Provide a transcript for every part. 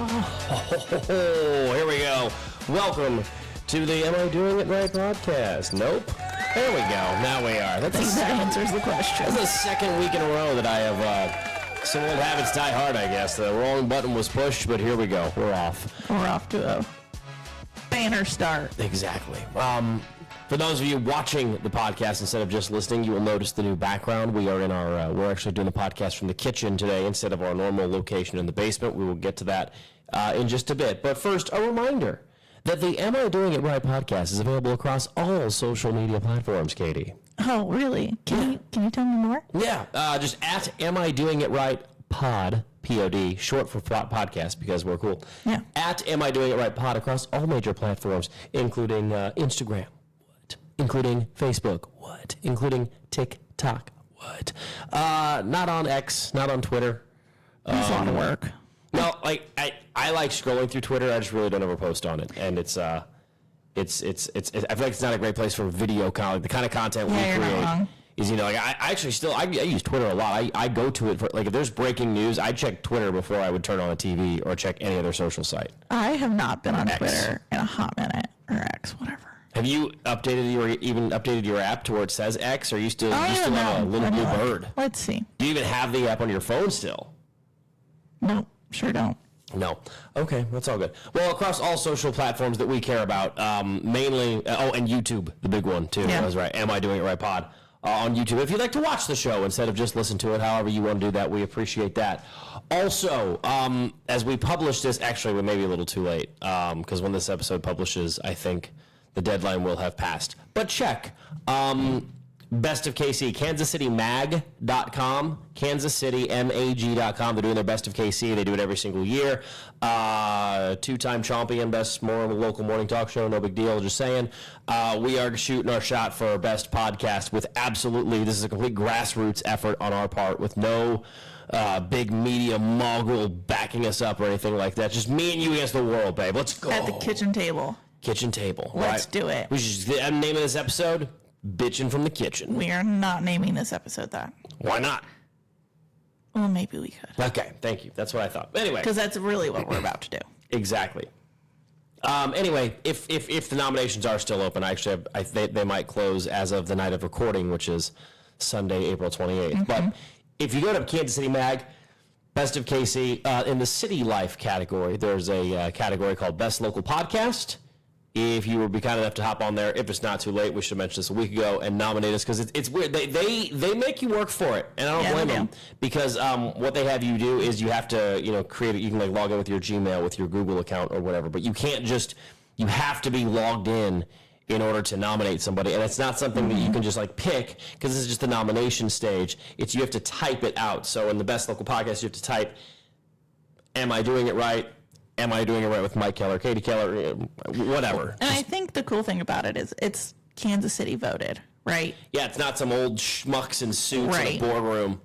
Oh, here we go. Welcome to the Am I Doing It Right podcast. Nope. There we go. Now we are. That answers the question. That's the second week in a row that I have some old habits die hard, I guess. The wrong button was pushed, but here we go. We're off. We're off to a banner start. Exactly. For those of you watching the podcast instead of just listening, you will notice the new background. We are in our, we're actually doing the podcast from the kitchen today instead of our normal location in the basement. We will get to that in just a bit. But first, a reminder that the Am I Doing It Right podcast is available across all social media platforms, Katie. Oh, really? Can you tell me more? Yeah, just at Am I Doing It Right pod, P-O-D, short for podcast because we're cool. Yeah. At Am I Doing It Right pod across all major platforms, including Instagram. Including Facebook, what? Including TikTok, what? Not on X, not on Twitter. It's a lot of work. No, like I like scrolling through Twitter. I just really don't ever post on it, and it's I feel like it's not a great place for video content. The kind of content we create is, you know, like I actually still I use Twitter a lot. I go to it for, like, if there's breaking news, I check Twitter before I would turn on a TV or check any other social site. I have not been on Twitter in a hot minute, or X, whatever. Have you updated your app to where it says X, or you still have a little blue bird? Let's see. Do you even have the app on your phone still? No, sure don't. No. Okay, that's all good. Well, across all social platforms that we care about, mainly, and YouTube, the big one too. Yeah. I was right. Am I Doing It Right pod on YouTube? If you'd like to watch the show instead of just listen to it, however you want to do that, we appreciate that. Also, as we publish this, actually, we may be a little too late, because when this episode publishes, I think the deadline will have passed. But check. Best of KC, KansasCityMag.com, KansasCityMag.com. They're doing their Best of KC. They do it every single year. Two-time champion, best local morning talk show. No big deal, just saying. We are shooting our shot for our best podcast with this is a complete grassroots effort on our part with no big media mogul backing us up or anything like that. Just me and you against the world, babe. Let's go. At the kitchen table. Kitchen table. Let's do it. We should just name of this episode, Bitchin' from the Kitchen. We are not naming this episode that. Why not? Well, maybe we could. Okay, thank you. That's what I thought. Anyway. Because that's really what we're about to do. Exactly. Anyway, if the nominations are still open, actually, they might close as of the night of recording, which is Sunday, April 28th. Mm-hmm. But if you go to Kansas City Mag, Best of KC, in the City Life category, there's a category called Best Local Podcast. If you would be kind enough to hop on there, if it's not too late, we should have mentioned this a week ago, and nominate us, because it's weird. They make you work for it, and I don't blame them, because what they have you do is you have to, create it. You can like log in with your Gmail, with your Google account or whatever, but you can't you have to be logged in order to nominate somebody, and it's not something that you can just like pick, because this is just the nomination stage. You have to type it out. So in the Best Local Podcast, you have to type, "Am I doing it right? Am I doing it right with Mike Keller, Katie Keller, whatever." And I think the cool thing about it is it's Kansas City voted, right? Yeah, it's not some old schmucks in suits in a boardroom.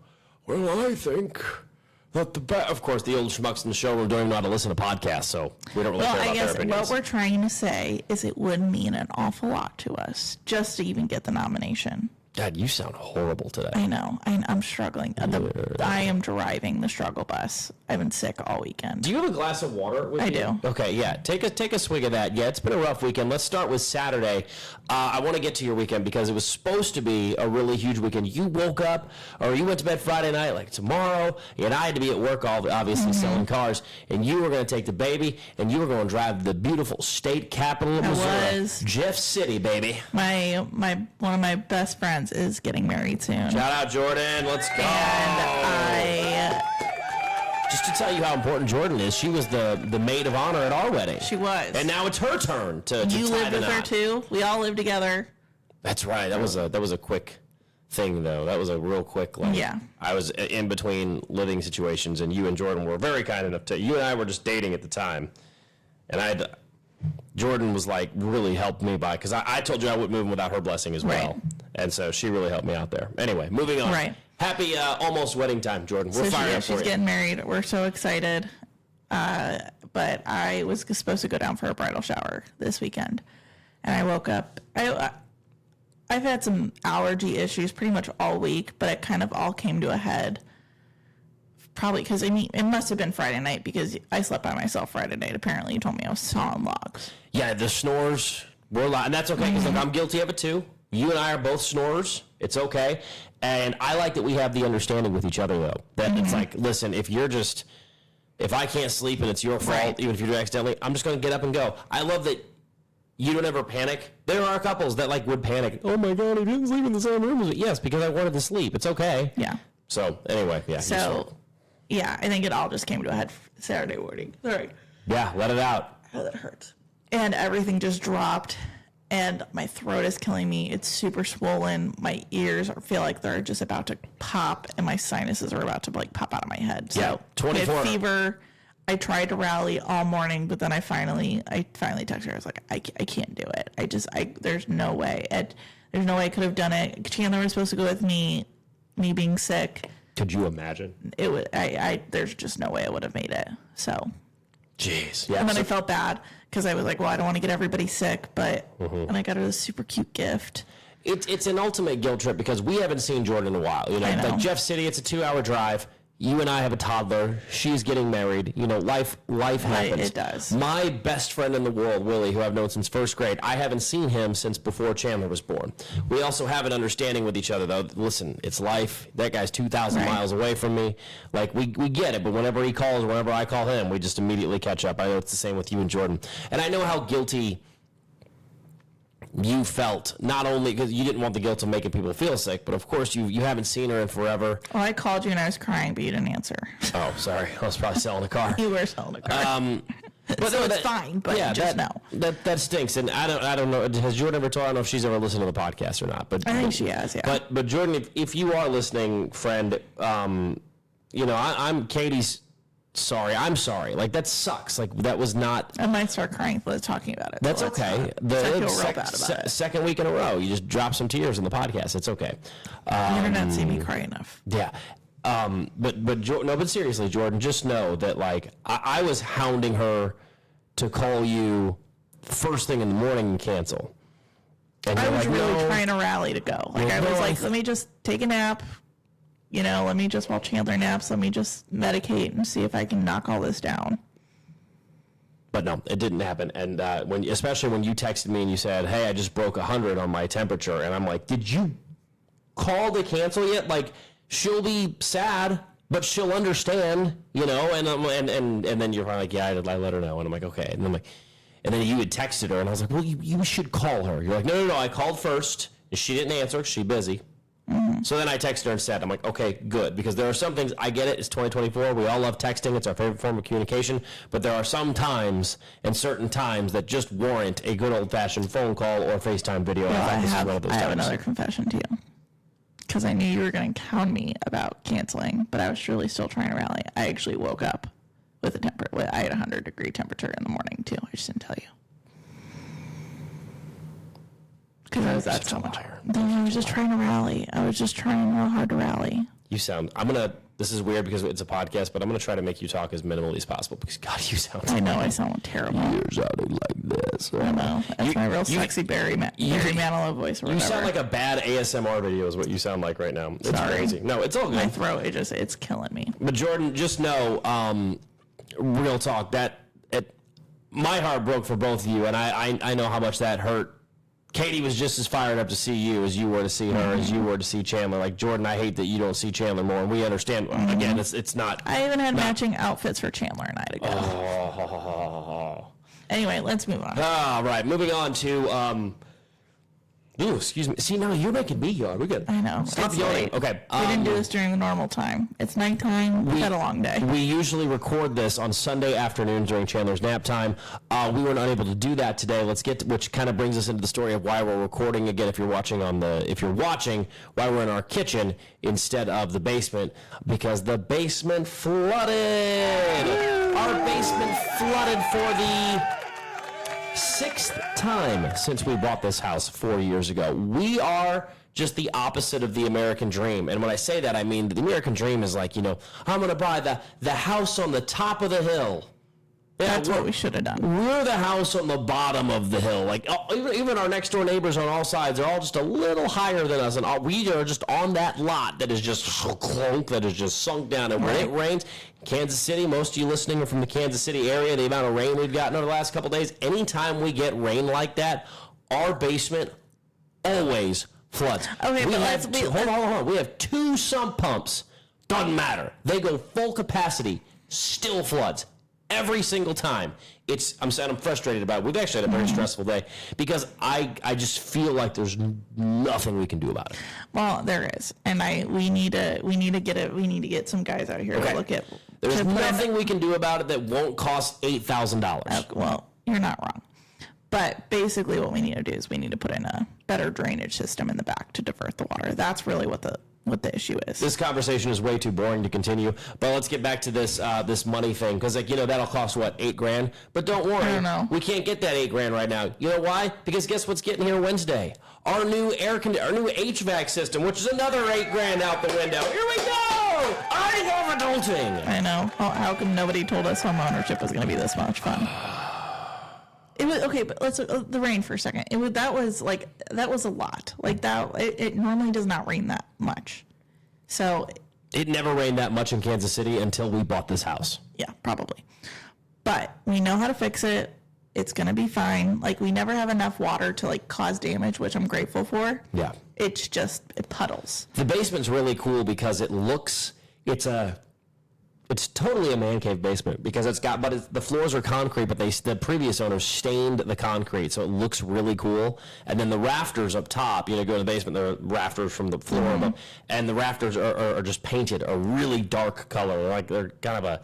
Well, I think that of course, the old schmucks in the showroom don't even know how to listen to podcasts, so we don't really care about their opinions. What we're trying to say is it would mean an awful lot to us just to even get the nomination. God, you sound horrible today. I know. I'm struggling. I am driving the struggle bus. I've been sick all weekend. Do you have a glass of water with you? I do. Okay, yeah. Take a swig of that. Yeah, it's been a rough weekend. Let's start with Saturday. I want to get to your weekend because it was supposed to be a really huge weekend. You woke up, or you went to bed Friday night like tomorrow, and I had to be at work, obviously selling cars, and you were going to take the baby, and you were going to drive to the beautiful state capital of Missouri. Jeff City, baby. One of my best friends is getting married soon. Shout out Jordan, let's go. And just to tell you how important Jordan is, she was the maid of honor at our wedding. She was. And now it's her turn to You lived with her too? We all lived together. That's right. That was a quick thing though. That was a real quick Yeah. I was in between living situations, and you and Jordan were very kind enough you and I were just dating at the time. And Jordan was like really helped me by, because I told you I wouldn't move in without her blessing as well. Right. And so she really helped me out there. Anyway, moving on. Right. Happy almost wedding time, Jordan. We're fired up for you. She's getting married. We're so excited. But I was supposed to go down for a bridal shower this weekend. And I woke up. I've had some allergy issues pretty much all week, but it kind of all came to a head probably because I mean it must have been Friday night because I slept by myself Friday night. Apparently, you told me I was sawing logs. Yeah, the snores were loud, and that's okay because like I'm guilty of it too. You and I are both snorers. It's okay, and I like that we have the understanding with each other though. That it's like, listen, if I can't sleep and it's your fault, Right. even if you do it accidentally, I'm just going to get up and go. I love that you don't ever panic. There are couples that like would panic. Oh my God, he didn't sleep in the same room as me. Yes, because I wanted to sleep. It's okay. Yeah. So anyway, yeah. So, yeah, I think it all just came to a head Saturday morning. Sorry. Yeah, let it out. Oh, that hurts. And everything just dropped, and my throat is killing me. It's super swollen. My ears feel like they're just about to pop, and my sinuses are about to like pop out of my head. So Yeah, 24. I had fever. I tried to rally all morning, but then I finally texted her. I was like, I can't do it. There's no way. There's no way I could have done it. Chandler was supposed to go with me. Me being sick. Could you imagine? It would. There's just no way I would have made it. So. Jeez. Yeah. And then I felt bad because I was like, well, I don't want to get everybody sick, but and I got her this super cute gift. It's an ultimate guilt trip because we haven't seen Jordan in a while. You know, I know. like Jeff City, it's a 2-hour drive. You and I have a toddler. She's getting married. You know, life happens. It does. My best friend in the world, Willie, who I've known since first grade, I haven't seen him since before Chandler was born. We also have an understanding with each other, though. Listen, it's life. That guy's 2,000 Right. miles away from me. Like, we get it, but whenever he calls, whenever I call him, we just immediately catch up. I know it's the same with you and Jordan. And I know how guilty you felt, not only because you didn't want the guilt of making people feel sick, but of course you haven't seen her in forever. Well, I called you and I was crying, but you didn't answer. Oh, sorry. I was probably selling a car. You were selling a car. But so no, it's that- fine, but just know. That stinks. And I don't know. Has Jordan ever told? I don't know if she's ever listened to the podcast or not. But I think she has, yeah. But Jordan, if you are listening, friend, you know, I'm Katie's. Sorry, I'm sorry. Like, that sucks. Like, that was not. I might start crying for talking about it. That's so it's okay. not- I feel real bad about it. Second week in a row, you just drop some tears in the podcast. It's okay. The internet see me cry enough. Yeah. But seriously, Jordan, just know that, like, I was hounding her to call you first thing in the morning and cancel. And I you're was like, really no. trying to rally to go. Like, Well, I was no, like, let me just take a nap. You know, let me just, while Chandler naps, let me just medicate and see if I can knock all this down. But no, it didn't happen. And especially when you texted me and you said, hey, I just broke 100 on my temperature. And I'm like, did you call to cancel yet? Like, she'll be sad, but she'll understand, you know? And then you're probably like, yeah, I let her know. And I'm like, okay. And I'm like, and then you had texted her, and I was like, well, you should call her. You're like, no, I called first. And she didn't answer. She's busy. So then I texted her and said, I'm like, okay, good. Because there are some things, I get it, it's 2024. We all love texting. It's our favorite form of communication. But there are some times and certain times that just warrant a good old-fashioned phone call or FaceTime video. Well, I this is one of those have times. another confession to you. Because I knew you were going to hound me about canceling, but I was really still trying to rally. I actually woke up with I had a 100-degree temperature in the morning, too. I just didn't tell you. Because that's so much. No, I was just trying to rally. I was just trying real hard to rally. You sound, this is weird because it's a podcast, but I'm going to try to make you talk as minimally as possible because, God, you sound. I know I sound terrible. You're sounding like this. I know. That's my real sexy Barry Manilow voice. Or You whatever. sound like a bad ASMR video is what you sound like right now. It's Sorry. crazy. No, it's all good. My throat. It's killing me. But Jordan, just know, real talk, my heart broke for both of you, and I know how much that hurt. Katie was just as fired up to see you as you were to see her, as you were to see Chandler. Like, Jordan, I hate that you don't see Chandler more, and we understand. Again, it's not. I even had matching outfits for Chandler and I to go. Oh. Anyway, let's move on. All right, moving on to. Ooh, excuse me. See, now you're making me yawn. We're good. I know. Stop It's yawning. late. Okay. We didn't do this during the normal time. It's nighttime. We've had a long day. We usually record this on Sunday afternoons during Chandler's nap time. We were unable to do that today. Let's get to, which kind of brings us into the story of why we're recording again. If you're watching, why we're in our kitchen instead of the basement, because the basement flooded. Our basement flooded for the 6th time since we bought this house 4 years ago. We are just the opposite of the American dream. And when I say that, I mean the American dream is like, I'm going to buy the house on the top of the hill. That's what we should have done. We're the house on the bottom of the hill. Like even our next door neighbors on all sides, they're all just a little higher than us, and we are just on that lot that is just clunk, that is just sunk down. And when it rains, Kansas City, most of you listening are from the Kansas City area. The amount of rain we've gotten over the last couple of days, anytime we get rain like that, our basement always floods. Okay, hold on. We have 2 sump pumps. Doesn't matter. They go full capacity, still floods every single time. I'm frustrated about it. We've actually had a very stressful day because I just feel like there's nothing we can do about it. Well, there is, and we need to get some guys out here to look at. There's nothing we can do about it that won't cost $8,000. Well, you're not wrong. But basically what we need to do is we need to put in a better drainage system in the back to divert the water. That's really what the issue is. This conversation is way too boring to continue, but let's get back to this money thing, because that'll cost what, $8,000? But don't worry, I don't know. We can't get that $8,000 right now. You know why? Because guess what's getting here Wednesday? Our new our new HVAC system, which is another $8,000 out the window. Here we go! I love adulting. I know. How come nobody told us home ownership was going to be this much fun? It was okay, but let's the rain for a second. That was a lot. Like that, it normally does not rain that much. So it never rained that much in Kansas City until we bought this house. Yeah, probably. But we know how to fix it. It's gonna be fine. Like we never have enough water to cause damage, which I'm grateful for. Yeah. It puddles. The basement's really cool because it's totally a man cave basement because the floors are concrete, but the previous owners stained the concrete, so it looks really cool. And then the rafters up top, go in the basement, there are rafters from the floor, and the rafters are just painted a really dark color, like they're kind of a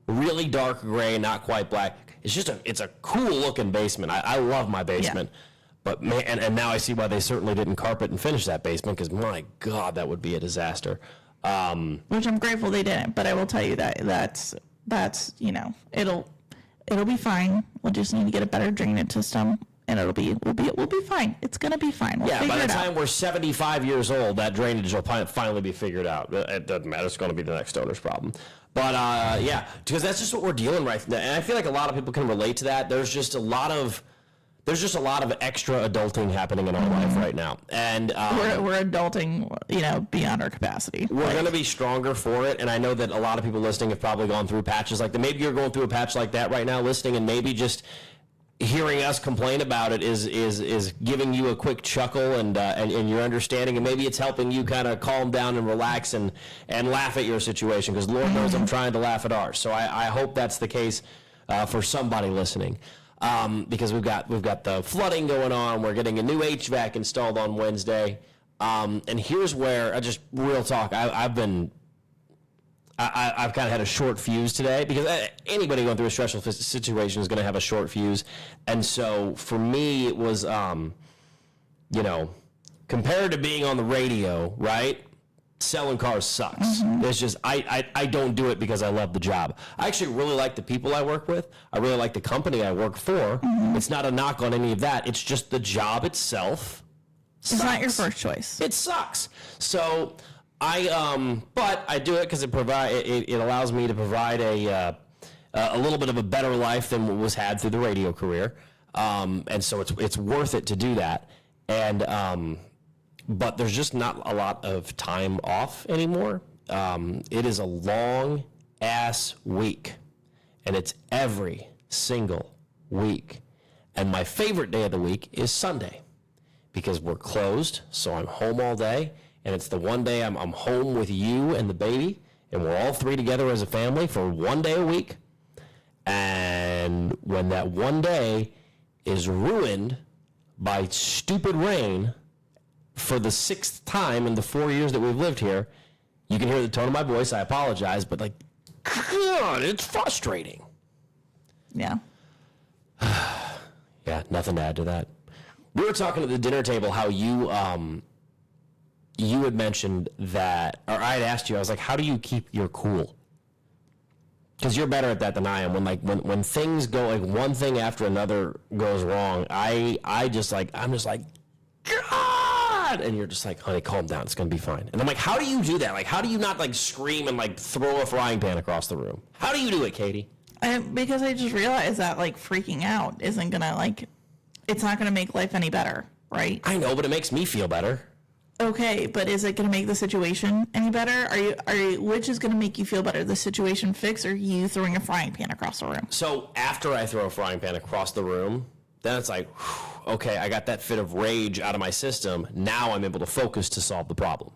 really dark gray, not quite black. It's a cool looking basement. I love my basement. Yeah. But man, and now I see why they certainly didn't carpet and finish that basement, because my God, that would be a disaster. Which I'm grateful they didn't, but I will tell you that's it'll be fine. We'll just need to get a better drainage system, and we'll be fine. It's gonna be fine. We'll by the time we're 75 years old, that drainage will finally be figured out. It doesn't matter. It's going to be the next owner's problem. But because that's just what we're dealing right now, and I feel like a lot of people can relate to that. There's just a lot of extra adulting happening in our life right now, and we're adulting, beyond our capacity. We're going to be stronger for it, and I know that a lot of people listening have probably gone through patches like that. Maybe you're going through a patch like that right now, listening, and maybe just hearing us complain about it is giving you a quick chuckle and your understanding, and maybe it's helping you kind of calm down and relax and laugh at your situation, because Lord knows I'm trying to laugh at ours. So I hope that's the case for somebody listening. Because we've got the flooding going on. We're getting a new HVAC installed on Wednesday. And here's where real talk. I've kind of had a short fuse today, because anybody going through a stressful situation is going to have a short fuse. And so for me, it was, compared to being on the radio, right? Selling cars sucks. It's just I don't do it because I love the job. I actually really like the people I work with. I really like the company I work for. It's not a knock on any of that. It's just the job itself sucks. It's not your first choice. It sucks. So but I do it because it allows me to provide a little bit of a better life than what was had through the radio career. And so it's worth it to do that. And but there's just not a lot of time off anymore. It is a long ass week, and it's every single week. And my favorite day of the week is Sunday, because we're closed, so I'm home all day, and it's the one day I'm home with you and the baby, and we're all three together as a family for one day a week. And when that one day is ruined by stupid rain for the 6th time in the 4 years that we've lived here, you can hear the tone of my voice. I apologize, but God, it's frustrating. Yeah. Yeah, nothing to add to that. We were talking at the dinner table how you had mentioned that, or I had asked you, I was like, how do you keep your cool? Because you're better at that than I am. When things go, one thing after another goes wrong, I'm just like, God! And you're just like, honey, calm down. It's going to be fine. And I'm like, how do you do that? How do you not scream and throw a frying pan across the room? How do you do it, Katie? Because I just realized that like freaking out isn't gonna like, it's not gonna make life any better, right? I know, but it makes me feel better. Okay, but is it gonna make the situation any better? Are you which is gonna make you feel better, the situation fix or you throwing a frying pan across the room? So after I throw a frying pan across the room, then it's like, whew, okay, I got that fit of rage out of my system. Now I'm able to focus to solve the problem.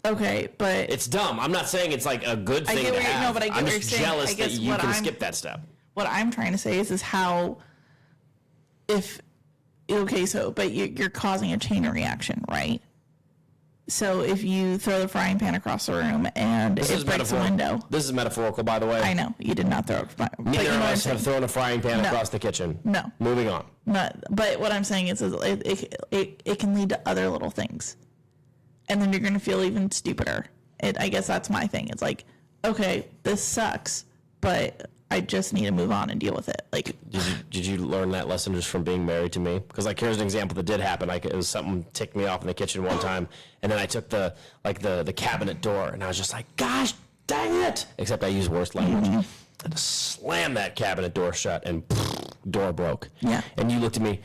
Okay, but It's dumb. I'm not saying it's like a good thing to have. no, but I get I'm what just you're saying. jealous I guess that you what can I'm- skip that step. what I'm trying to say is how if okay, so but you're causing a chain reaction, right? So if you throw the frying pan across the room and it breaks a window. This is metaphorical, by the way. I know you did not throw it. But Neither you know of what I'm us have saying. thrown a frying pan No. across the kitchen. No. Moving on. But what I'm saying is it can lead to other little things, and then you're going to feel even stupider. I guess that's my thing. It's like, okay, this sucks, but I just need to move on and deal with it. Like, Did you learn that lesson just from being married to me? Because like here's an example that did happen. Like it was something ticked me off in the kitchen one time, and then I took the cabinet door, and I was just like, gosh dang it! Except I used worse language. I had to slam that cabinet door shut, and door broke. Yeah. And you looked at me.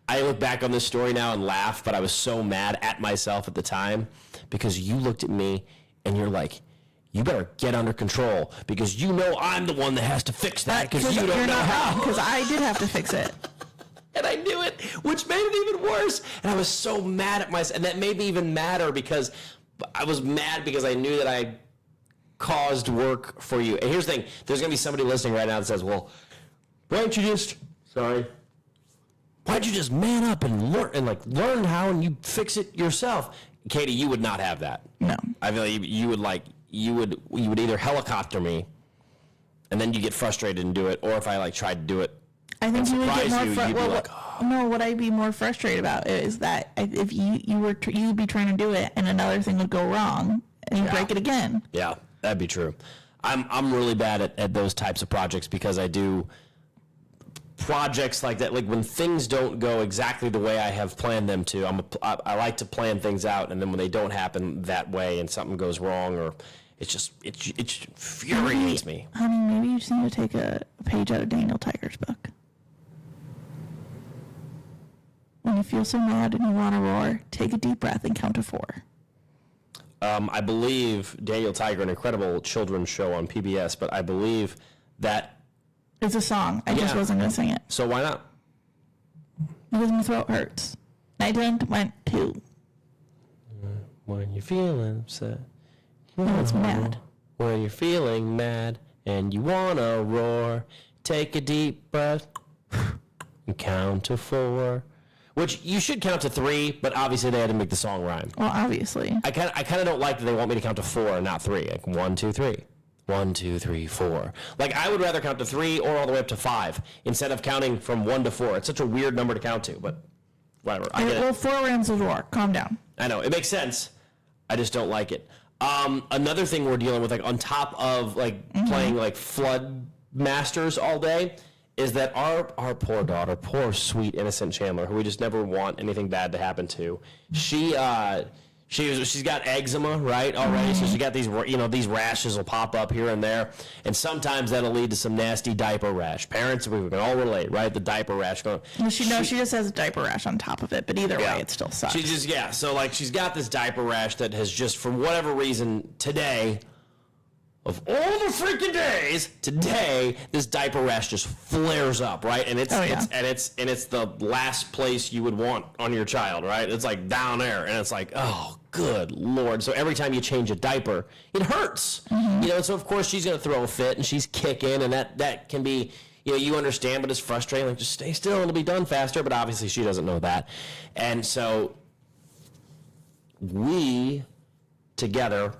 I look back on this story now and laugh, but I was so mad at myself at the time because you looked at me and you're like, you better get under control because you know I'm the one that has to fix that because you don't know how. Because I did have to fix it. And I knew it, which made it even worse. And I was so mad at myself. And that made me even madder because I was mad because I knew that I caused work for you. And here's the thing. There's going to be somebody listening right now that says, well, why don't you just man up and learn how and you fix it yourself? Katie, you would not have that. No. I feel like you would either helicopter me and then you get frustrated and do it, or if I tried to do it, I think you would get more. you'd be like, no, what I'd be more frustrated about is that if you'd be trying to do it and another thing would go wrong and you break it again. Yeah, that'd be true. I'm really bad at those types of projects because I do projects like that. Like when things don't go exactly the way I have planned them to, I like to plan things out, and then when they don't happen that way and something goes wrong, or it infuriates me. Honey, maybe you just need to take a page out of Daniel Tiger's book. When you feel so mad and you want to roar, take a deep breath and count to 4. I believe Daniel Tiger, an incredible children's show on PBS, but I believe that. It's a song. I just wasn't going to sing it. So why not? Because my throat hurts. I didn't want to. When you're feeling upset. No, it's mad. When you're feeling mad and you wanna roar, take a deep breath and count to 4. Which you should count to 3, but obviously they had to make the song rhyme. Well, obviously. I kind of don't like that they want me to count to 4 and not 3. Like 1, 2, 3. 1, 2, 3, 4. Like I would rather count to 3 or all the way up to 5 instead of counting from 1 to 4. It's such a weird number to count to, but whatever. I get it. Well, 4 rounds of roar. Calm down. I know it makes sense. I just don't like it. Another thing we're dealing with, like on top of like playing like Flood Masters all day, is that our poor daughter, poor sweet innocent Chandler, who we just never want anything bad to happen to. She's got eczema, right, already. So she got these rashes will pop up here and there, and sometimes that'll lead to some nasty diaper rash. Parents, we can all relate, right? The diaper rash going. She just has a diaper rash on top of it, but either way, it still sucks. So like she's got this diaper rash that has just, for whatever reason, today, of all the freaking days, today this diaper rash just flares up, right? And it's the last place you would want on your child, right? It's like down there, and it's like, oh, good Lord. So every time you change a diaper, it hurts. So of course she's gonna throw a fit and she's kicking, and that can be, you understand, but it's frustrating. Like, just stay still and it'll be done faster. But obviously she doesn't know that, and so we together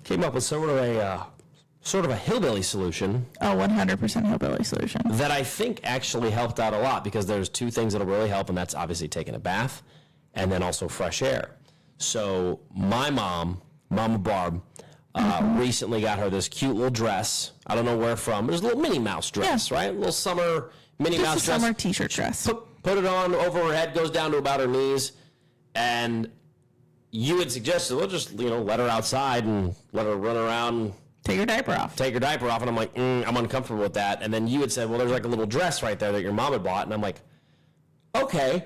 came up with sort of a hillbilly solution. Oh, 100% hillbilly solution. That I think actually helped out a lot, because there's 2 things that'll really help, and that's obviously taking a bath and then also fresh air. So my mom, Mama Barb, recently got her this cute little dress. I don't know where from. It was a little Minnie Mouse dress, right? A little summer Minnie Mouse dress. Summer t-shirt dress. Put it on over her head, goes down to about her knees, and you had suggested, we'll just, let her outside and let her run around Take your diaper off. Take your diaper off. And I'm like, I'm uncomfortable with that. And then you had said, well, there's like a little dress right there that your mom had bought. And I'm like, okay,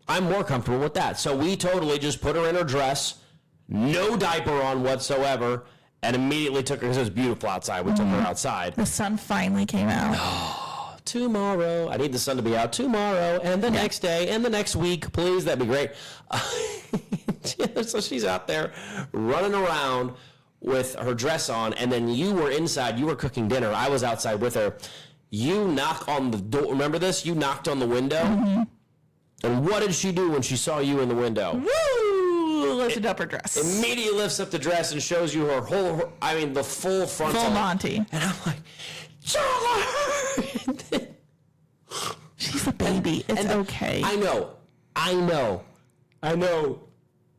I'm more comfortable with that. So we totally just put her in her dress, no diaper on whatsoever, and immediately took her, because it was beautiful outside. We took her outside. The sun finally came out. Tomorrow. I need the sun to be out tomorrow and the next day and the next week, please. That'd be great. So she's out there running around with her dress on, and then you were inside. You were cooking dinner. I was outside with her. You knock on the door. Remember this? You knocked on the window. Mm-hmm. And what did she do when she saw you in the window? Woo! Lifted up her dress. Immediately lifts up the dress and shows you her whole, the full frontal. Full Monty. And I'm like, Charlotte! She's a baby. It's okay. I know.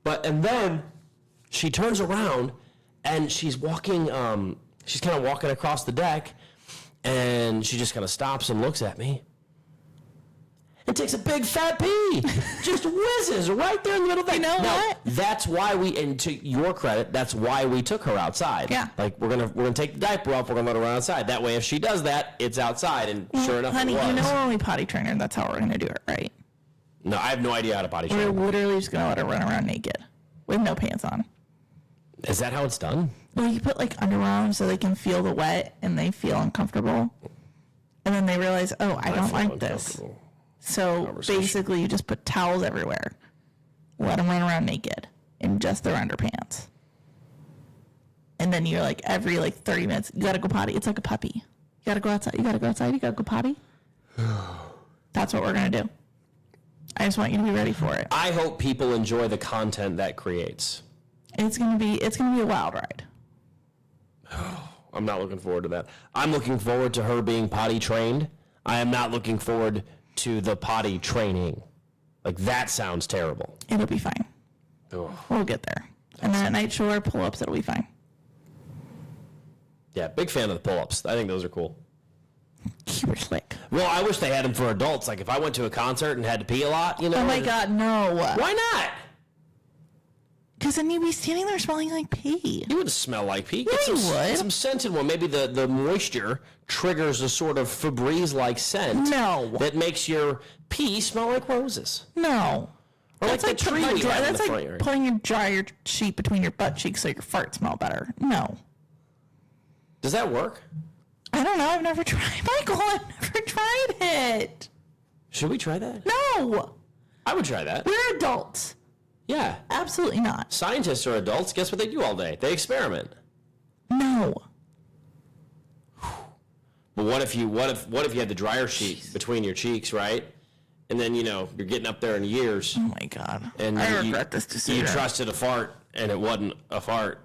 But, and then she turns around and she's walking, she's kind of walking across the deck, and she just kind of stops and looks at me and takes a big fat pee. Just whizzes right there in the middle of the You know what? That's why and to your credit, that's why we took her outside. Yeah. Like, we're gonna take the diaper off, we're gonna let her run outside. That way, if she does that, it's outside, and sure enough, honey, it was. you know when we potty train her, that's how we're going to do it, right? No, I have no idea how to potty We're train. literally just going to let her run around naked with no pants on. Is that how it's done? Well, you put like underwear on so they can feel the wet and they feel uncomfortable. And then they realize, oh, I don't like this. So basically you just put towels everywhere. Let them run around naked in just their underpants. And then you're like, every like 30 minutes, you got to go potty. It's like a puppy. You got to go outside. You got to go outside. You got to go potty. That's what we're going to do. I just want you to be ready for it. I hope people enjoy the content that creates. It's gonna be a wild ride. I'm not looking forward to that. I'm looking forward to her being potty trained. I am not looking forward to the potty training. Like, that sounds terrible. It'll be fine. Ugh. We'll get there. And then at night she'll wear pull-ups. It'll be fine. Yeah, big fan of the pull-ups. I think those are cool. You were slick. Well, I wish they had them for adults. Like, if I went to a concert and had to pee a lot, you know. Oh my God, no. Why not? Because then you'd be standing there smelling like pee. You wouldn't smell like pee. Yeah, you Get would. some scented one. Maybe the moisture triggers a sort of Febreze-like scent. No. That makes your pee smell like roses. No. Or like the tree we have in the front yard. Putting your dryer sheet between your butt cheeks so your farts smell better. No. Does that work? I don't know. I've never tried. Michael, I've never tried it. Should we try that? No. I would try that. We're adults. Yeah. Absolutely not. Scientists are adults. Guess what they do all day? They experiment. No. But what if you had the dryer sheet between your cheeks, right? And then, you're getting up there in years. Oh my God. And I regret this decision. You trusted a fart, and it wasn't a fart.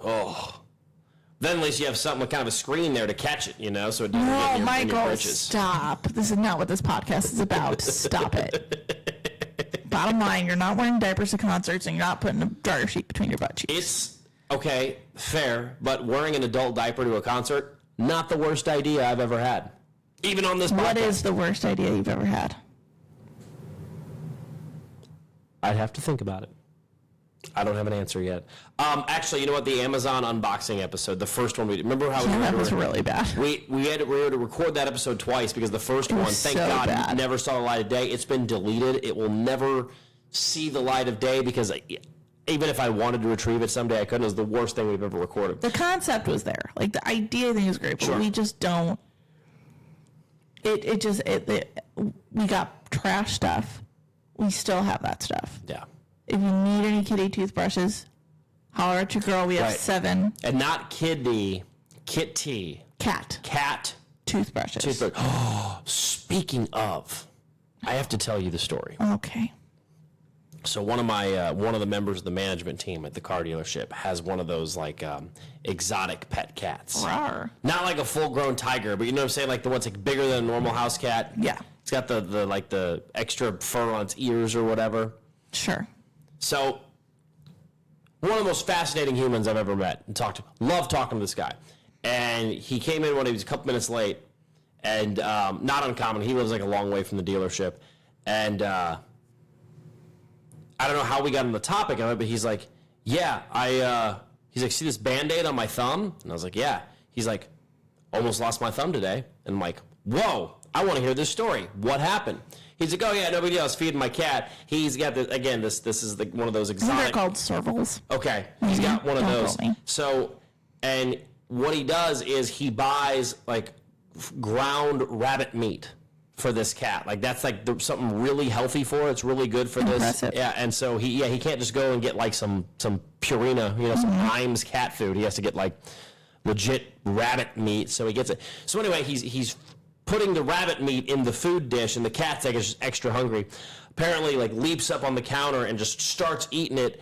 Oh. Then at least you have something with kind of a screen there to catch it, so it doesn't get in your Michael, britches. stop. This is not what this podcast is about. Stop it. Bottom line, you're not wearing diapers to concerts and you're not putting a dryer sheet between your butt cheeks. It's, okay, fair, but wearing an adult diaper to a concert, not the worst idea I've ever had. Even on this podcast. What is the worst idea you've ever had? I'd have to think about it. I don't have an answer yet. Actually, you know what? The Amazon unboxing episode, the first one we did. Remember how That was really bad. we had to record that episode twice because the first one, thank so God, bad. never saw the light of day. It's been deleted. It will never see the light of day because even if I wanted to retrieve it someday, I couldn't. It was the worst thing we've ever recorded. The concept was there. Like, the idea, I think, is great, but Sure. we just don't. We got trash stuff. We still have that stuff. Yeah. If you need any kitty toothbrushes, holler at your girl. We have Right. 7 And not kitty, cat toothbrushes. toothbrush. Speaking of, I have to tell you the story. Okay. So one of the members of the management team at the car dealership has one of those exotic pet cats. Rawr. Not like a full-grown tiger, but you know what I'm saying, like the one's like bigger than a normal house cat. Yeah. It's got the extra fur on its ears or whatever. Sure. So one of the most fascinating humans I've ever met and talked to. Love talking to this guy. And he came in when he was a couple minutes late, and not uncommon. He lives like a long way from the dealership, and I don't know how we got on the topic of it, but he's like, yeah, He's like, see this Band-Aid on my thumb? And I was like, yeah. He's like, almost lost my thumb today. And I'm like, whoa, I want to hear this story. What happened? He's like, oh yeah, no big deal. I was feeding my cat. He's got this, again, this is one of those I think exotic. they're called servals. Okay, he's got one of Don't those. quote me. So, and what he does is he buys like ground rabbit meat for this cat. Like that's like something really healthy for it. It's really good for Impressive. this. Yeah, and so he can't just go and get like some Purina, you know, some Iams cat food. He has to get like legit rabbit meat. So he gets it. So anyway, he's putting the rabbit meat in the food dish, and the cat's like just extra hungry. Apparently, like leaps up on the counter and just starts eating it,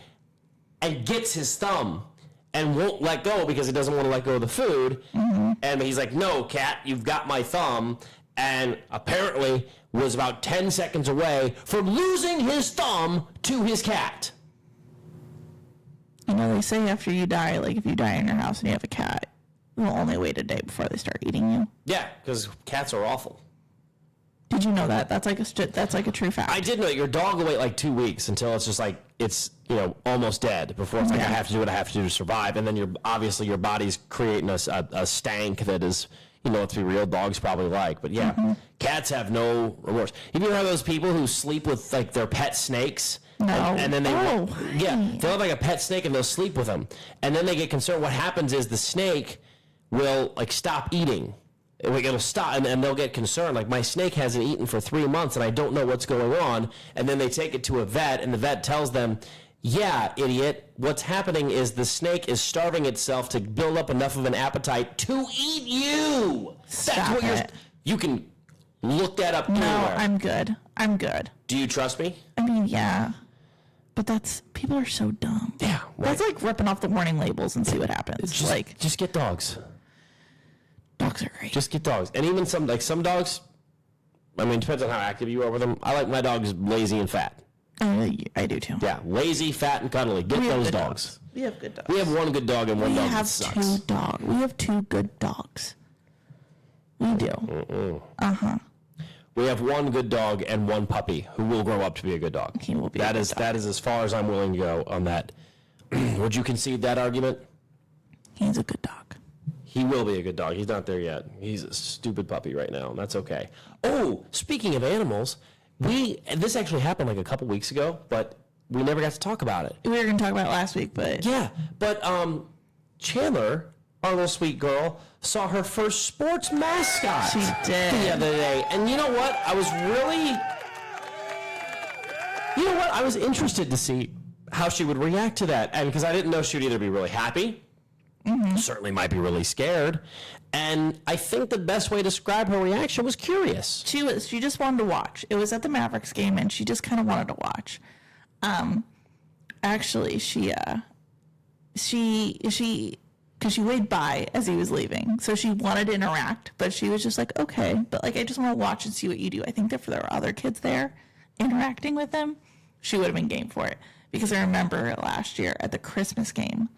and gets his thumb, and won't let go because he doesn't want to let go of the food. And he's like, "No, cat, you've got my thumb." And apparently, was about 10 seconds away from losing his thumb to his cat. You know, they say after you die, like if you die in your house and you have a cat, they'll only wait a day before they start eating you. Yeah, because cats are awful. Did you know that? That's like a true fact. I did know that your dog will wait like 2 weeks until it's just like it's almost dead before it's like I have to do what I have to do to survive, and then your body's creating a stank that is what the real dogs probably like. But yeah, cats have no remorse. Have you ever heard of those people who sleep with like their pet snakes? No. And then they'll have like a pet snake and they'll sleep with them, and then they get concerned. What happens is the snake will like stop eating. It'll stop, and they'll get concerned. Like, my snake hasn't eaten for 3 months, and I don't know what's going on. And then they take it to a vet, and the vet tells them, yeah, idiot, what's happening is the snake is starving itself to build up enough of an appetite to eat you. Stop it. You can look that up No, anywhere. I'm good. Do you trust me? I mean, yeah. But people are so dumb. Yeah, right. That's like ripping off the warning labels and see what happens. Just get dogs. Dogs are great. Just get dogs. And even some dogs, I mean, it depends on how active you are with them. I like my dogs lazy and fat. I do too. Yeah, lazy, fat, and cuddly. Get those dogs. We have good dogs. We have one good dog and one dog that sucks. We have 2 good dogs. We do. We have one good dog and one puppy who will grow up to be a good dog. He will be That is as far as I'm willing to go on that. Would you concede that argument? He's a good dog. He will be a good dog. He's not there yet. He's a stupid puppy right now, and that's okay. Oh, speaking of animals, this actually happened like a couple weeks ago, but we never got to talk about it. We were going to talk about it last week, but... Yeah, but Chandler, our little sweet girl, saw her first sports mascot. She did. The other day. And you know what? I was interested to see how she would react to that. And because I didn't know she would either be really happy, certainly might be really scared. And I think the best way to describe her reaction was curious. She just wanted to watch. It was at the Mavericks game, and she just kind of wanted to watch. Actually, she because she waved by as he was leaving, so she wanted to interact, but she was just like, okay, but like I just want to watch and see what you do. I think that if there were other kids there interacting with him, she would have been game for it. Because I remember last year at the Christmas game,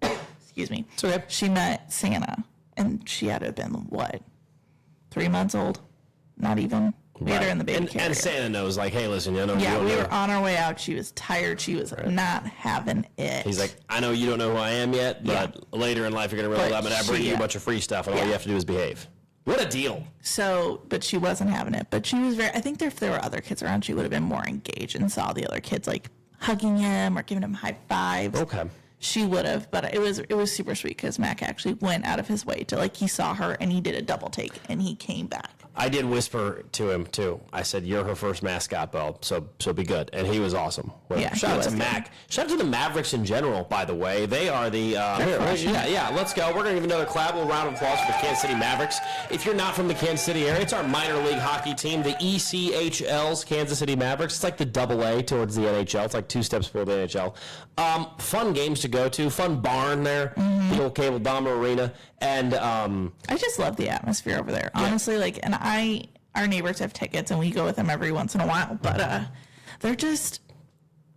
excuse me, It's okay. she met Santa, and she had to have been, what, 3 months old? Not even. We had her in the baby carrier. And Santa knows, like, hey, listen, you know, Yeah, you don't we know. were on our way out. She was tired. She was not having it. He's like, I know you don't know who I am yet, but later in life you're going to realize I'm going to bring you a bunch of free stuff, and all you have to do is behave. What a deal. So, but she wasn't having it. But she was I think if there were other kids around, she would have been more engaged and saw the other kids, like, hugging him or giving him high fives. Okay. She would have, but it was super sweet because Mac actually went out of his way to, like, he saw her and he did a double take and he came back. I did whisper to him too. I said, "You're her first mascot, Bo. So be good." And he was awesome. Well, Yeah, shout he out to was Mac. Shout out to the Mavericks in general. By the way, they are the yeah. Let's go. We're gonna give another collabo round of applause for the Kansas City Mavericks. If you're not from the Kansas City area, it's our minor league hockey team, the ECHL's Kansas City Mavericks. It's like the AA towards the NHL. It's like 2 steps before the NHL. Fun games to go to. Fun barn there. The old Cable Dahmer Arena. And I just love the atmosphere over there. Honestly, like, and our neighbors have tickets and we go with them every once in a while, but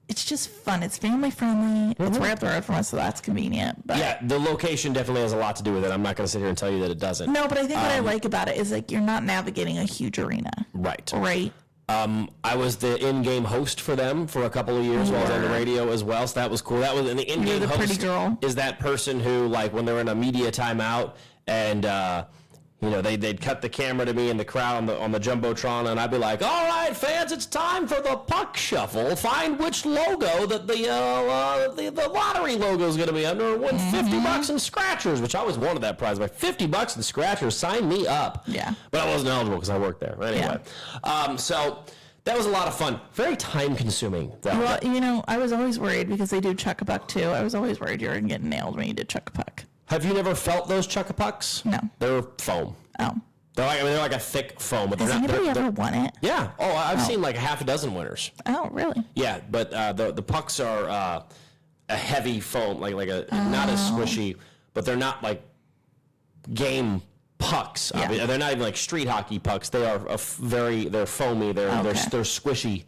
it's just fun. It's family friendly. It's right up the road from us, so that's convenient. But yeah, the location definitely has a lot to do with it. I'm not going to sit here and tell you that it doesn't. no, but I think what I like about it is, like, you're not navigating a huge arena. Right. Right. I was the in-game host for them for a couple of years while I was on the radio as well, so that was cool. That was, and the in-game You're the pretty host girl. is that person who, like, when they're in a media timeout and they'd cut the camera to me in the crowd on the jumbotron, and I'd be like, "All right, fans, it's time for the puck shuffle. Find which logo that the lottery logo is going to be under, and win $50 in scratchers," which I always wanted that prize. Like, $50 in scratchers, sign me up. Yeah. But I wasn't eligible because I worked there. Anyway, so that was a lot of fun. Very time consuming, though. Well, I was always worried because they do chuck a puck too. I was always worried you were getting nailed when you did chuck a puck. Have you never felt those chuck-a-pucks? No. They're foam. Oh. They're like a thick foam. But Has anybody ever won it? Yeah. Oh, I've seen like a half a dozen winners. Oh, really? Yeah, but the pucks are a heavy foam, like not as squishy, but they're not like game pucks. Yeah. They're not even like street hockey pucks. They are they're foamy. They're squishy.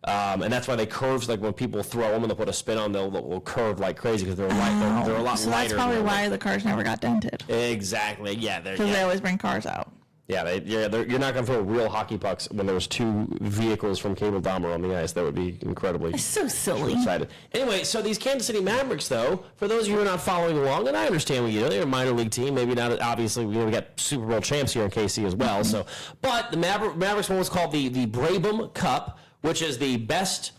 And that's why they curve. Like when people throw them and they put a spin on, they'll curve like crazy because they're light. They're a lot So lighter. that's probably why the cars never got dented. Exactly. Yeah. Because they always bring cars out. Yeah, you're not going to throw real hockey pucks when there's two vehicles from Cable Dahmer on the ice. That would be incredibly It's so silly. excited. Anyway, so these Kansas City Mavericks, though, for those of you who are not following along, and I understand they're a minor league team, maybe not, obviously, we got Super Bowl champs here in KC as well. So, but the Mavericks won what's called the Brabham Cup, which is the best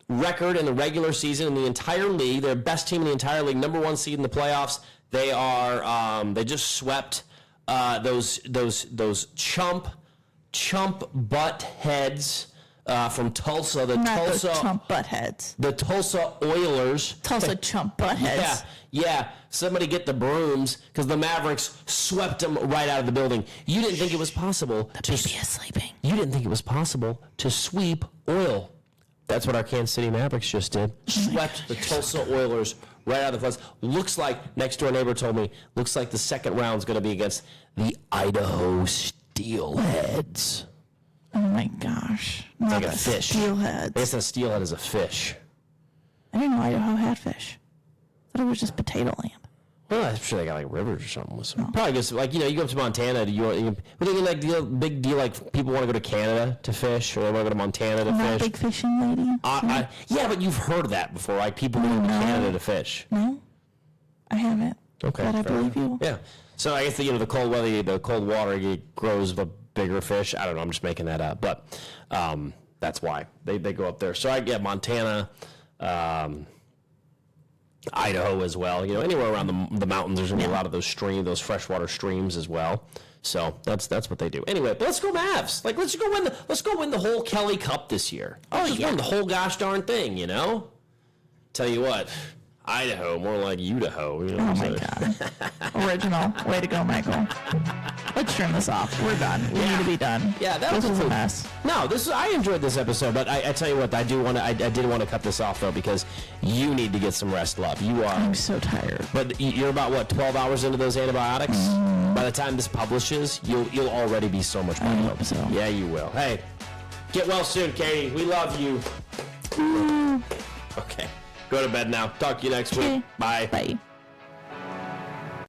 record in the regular season in the entire league. They're best team in the entire league, number one seed in the playoffs. They are they just swept those chump butt heads from Tulsa. Those chump butt heads. The Tulsa Oilers. Tulsa chump butt heads. Yeah. Somebody get the brooms because the Mavericks swept them right out of the building. You didn't think it was possible. The baby is sleeping. You didn't think it was possible to sweep oil. That's what our Kansas City Mavericks just did. Swept the Tulsa Oilers right out of the fence. Looks like, next door neighbor told me, looks like the second round's going to be against the Idaho Steelheads. Oh my gosh. Not like a fish. Steelheads. I guess a steelhead is a fish. I didn't know Idaho had fish. I thought it was just potato land. Well, I'm sure they got like rivers or something. So probably just like, you go up to Montana. Big deal like people want to go to Canada to fish, or they want to go to Montana to Not a fish. big fishing lady. Yeah, but you've heard that before, like people going to Canada to fish. No, I haven't. Okay, But I fair believe you. Yeah. So I guess the cold weather, the cold water grows the bigger fish. I don't know. I'm just making that up, but that's why they go up there. So I get Montana. Idaho as well. Anywhere around the mountains, there's gonna be a lot of those freshwater streams as well. So that's what they do. Anyway, but let's go Mavs. Like let's go win the whole Kelly Cup this year. Let's just win the whole gosh darn thing. Tell you what, Idaho more like Idaho. Oh my God. Original. Way to go, Michael. Let's turn this off. We're done. We need to be done. Yeah, this was a mess. No, I enjoyed this episode, but I tell you what, I did want to cut this off though because you need to get some rest, love. I'm so tired. But you're about 12 hours into those antibiotics. By the time this publishes, you'll already be so much better. I hope so. Yeah, you will. Hey, get well soon, Katie. We love you. Okay, go to bed now. Talk to you next week. Bye. Bye.